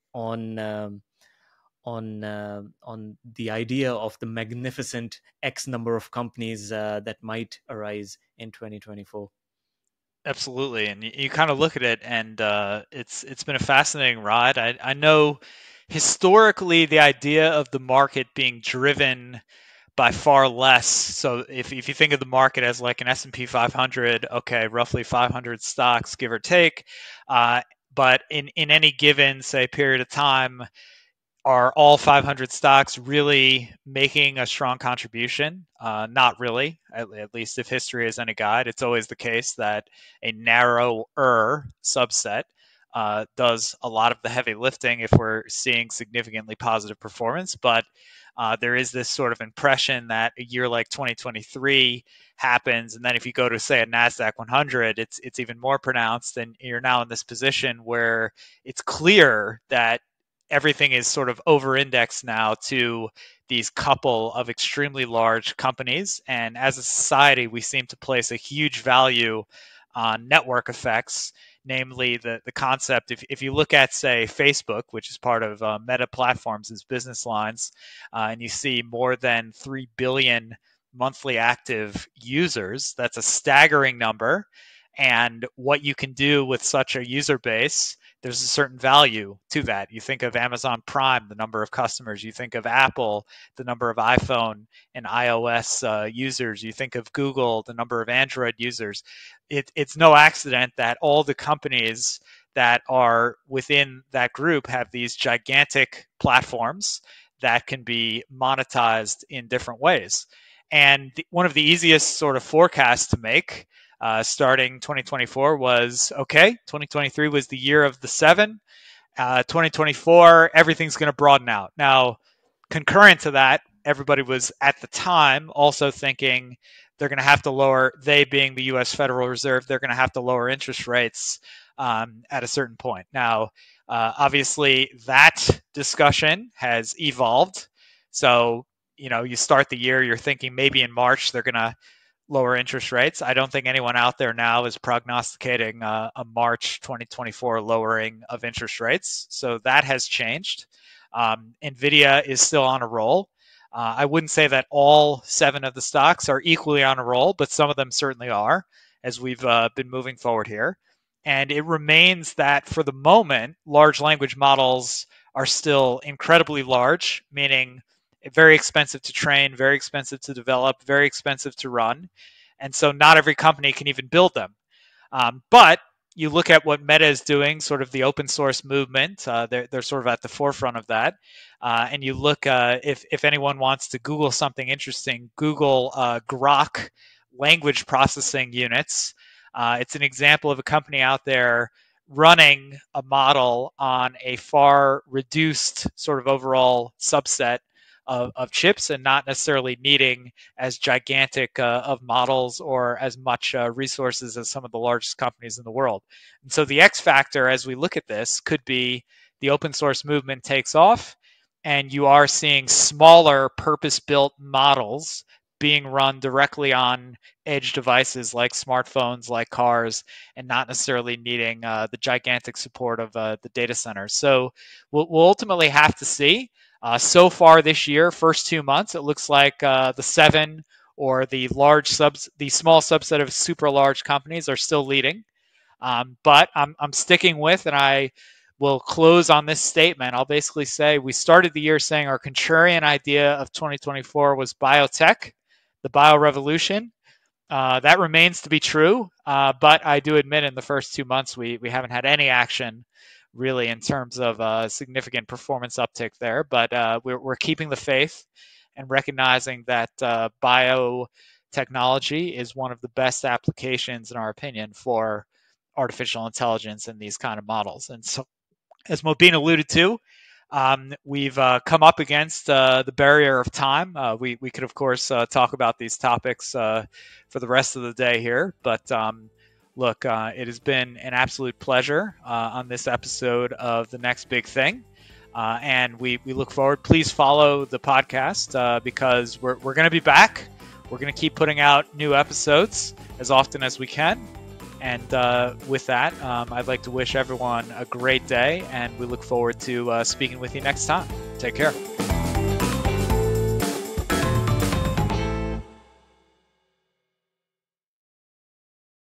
the idea of the magnificent X number of companies that might arise in 2024. Absolutely, and you kind of look at it, and it's been a fascinating ride. I know historically the idea of the market being driven by far less. So if you think of the market as like an S&P 500, okay, roughly 500 stocks, give or take, uh, but in any given, say, period of time, are all 500 stocks really making a strong contribution? Not really, at least if history is any guide. It's always the case that a narrower subset does a lot of the heavy lifting if we're seeing significantly positive performance. But there is this sort of impression that a year like 2023 happens, and then if you go to, say, a NASDAQ 100, it's even more pronounced, and you're now in this position where it's clear that everything is sort of over-indexed now to these couple of extremely large companies. And as a society, we seem to place a huge value on network effects, namely the concept. If you look at, say, Facebook, which is part of Meta Platforms' business lines, and you see more than 3 billion monthly active users, that's a staggering number. And what you can do with such a user base, there's a certain value to that. You think of Amazon Prime, the number of customers. You think of Apple, the number of iPhone and iOS users. You think of Google, the number of Android users. It's no accident that all the companies that are within that group have these gigantic platforms that can be monetized in different ways. And one of the easiest sort of forecasts to make starting 2024 was, okay, 2023 was the year of the seven. 2024, everything's going to broaden out. Now, concurrent to that, everybody was at the time also thinking they're going to have to lower, they being the US Federal Reserve, they're going to have to lower interest rates at a certain point. Now, obviously, that discussion has evolved. So, you start the year, you're thinking maybe in March they're going to lower interest rates. I don't think anyone out there now is prognosticating a March 2024 lowering of interest rates. So that has changed. NVIDIA is still on a roll. I wouldn't say that all 7 of the stocks are equally on a roll, but some of them certainly are as we've been moving forward here. And it remains that for the moment, large language models are still incredibly large, meaning very expensive to train, very expensive to develop, very expensive to run. And so not every company can even build them. But you look at what Meta is doing, sort of the open source movement. They're sort of at the forefront of that. And you look, if anyone wants to Google something interesting, Google Grok language processing units. It's an example of a company out there running a model on a far reduced sort of overall subset of chips and not necessarily needing as gigantic of models or as much resources as some of the largest companies in the world. And so the X factor as we look at this could be the open source movement takes off and you are seeing smaller purpose-built models being run directly on edge devices like smartphones, like cars, and not necessarily needing the gigantic support of the data centers. So we'll ultimately have to see. So far this year, first 2 months, it looks like the 7 or the small subset of super large companies are still leading. But I'm sticking with, and I will close on this statement. I'll basically say we started the year saying our contrarian idea of 2024 was biotech, the bio revolution. That remains to be true, but I do admit in the first 2 months we haven't had any action really in terms of significant performance uptick there. But we're keeping the faith and recognizing that biotechnology is one of the best applications, in our opinion, for artificial intelligence and these kind of models. And so, as Mobeen alluded to, we've come up against the barrier of time. We could, of course, talk about these topics for the rest of the day here. But look, it has been an absolute pleasure on this episode of The Next Big Thing. And we look forward. Please follow the podcast because we're going to be back. We're going to keep putting out new episodes as often as we can. And with that, I'd like to wish everyone a great day, and we look forward to speaking with you next time. Take care.